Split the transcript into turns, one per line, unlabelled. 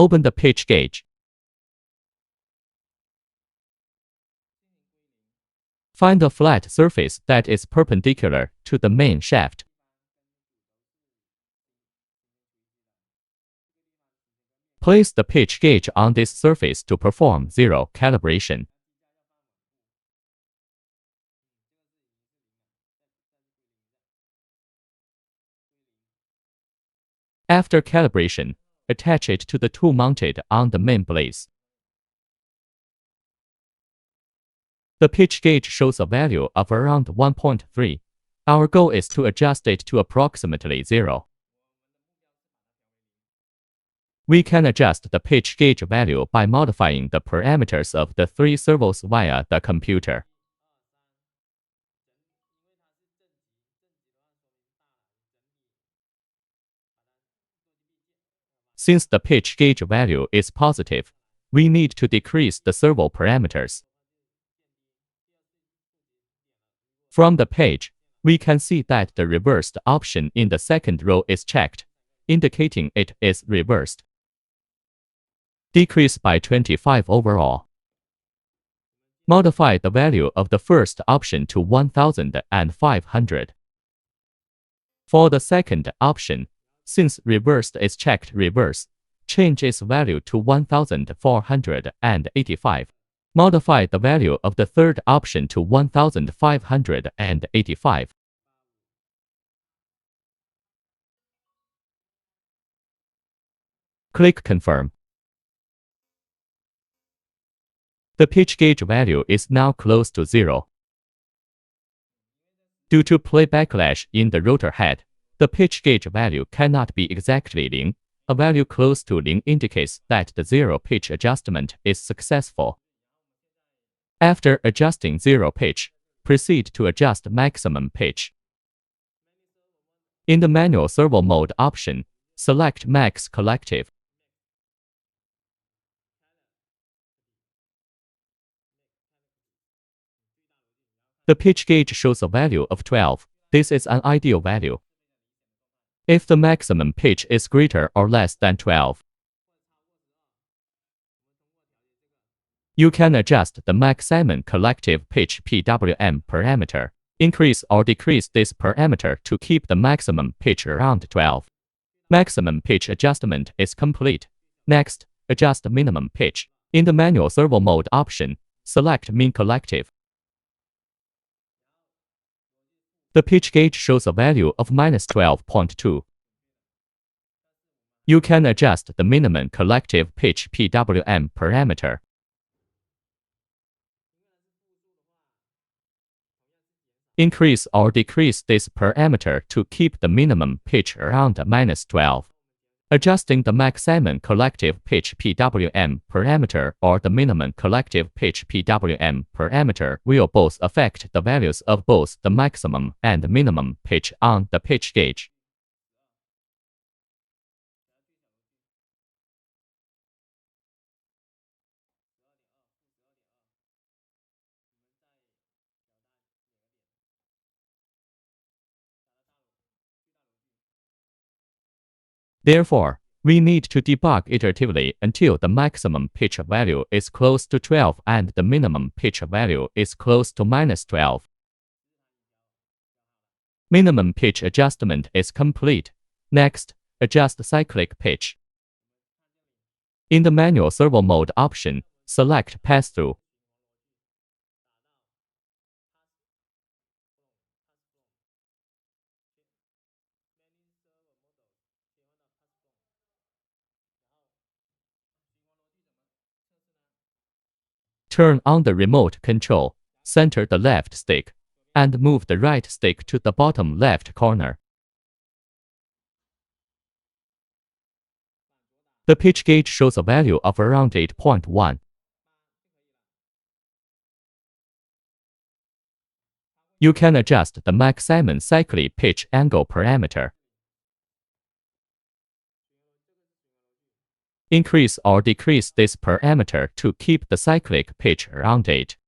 Open the pitch gauge. Find a flat surface that is perpendicular to the main shaft. Place the pitch gauge on this surface to perform zero calibration. After calibration, attach it to the tool mounted on the main blaze. The pitch gauge shows a value of around 1.3. Our goal is to adjust it to approximately 0. We can adjust the pitch gauge value by modifying the parameters of the 3 servos via the computer. Since the pitch gauge value is positive, we need to decrease the servo parameters. From the page, we can see that the reversed option in the second row is checked, indicating it is reversed. Decrease by 25 overall. Modify the value of the first option to 1,500. For the second option, since reversed is checked reverse, change its value to 1,485. Modify the value of the third option to 1,585. Click Confirm. The pitch gauge value is now close to 0. Due to play backlash in the rotor head, the pitch gauge value cannot be exactly 0. A value close to 0 indicates that the zero pitch adjustment is successful. After adjusting zero pitch, proceed to adjust maximum pitch. In the manual servo mode option, select Max Collective. The pitch gauge shows a value of 12. This is an ideal value. If the maximum pitch is greater or less than 12, you can adjust the maximum collective pitch PWM parameter. Increase or decrease this parameter to keep the maximum pitch around 12. Maximum pitch adjustment is complete. Next, adjust minimum pitch. In the manual servo mode option, select Min Collective. The pitch gauge shows a value of -12.2. You can adjust the minimum collective pitch PWM parameter. Increase or decrease this parameter to keep the minimum pitch around -12. Adjusting the maximum collective pitch PWM parameter or the minimum collective pitch PWM parameter will both affect the values of both the maximum and minimum pitch on the pitch gauge. Therefore, we need to debug iteratively until the maximum pitch value is close to 12 and the minimum pitch value is close to -12. Minimum pitch adjustment is complete. Next, adjust cyclic pitch. In the manual servo mode option, select Pass-Through. Turn on the remote control, center the left stick, and move the right stick to the bottom left corner. The pitch gauge shows a value of around 8.1. You can adjust the maximum cyclic pitch angle parameter. Increase or decrease this parameter to keep the cyclic pitch around 8.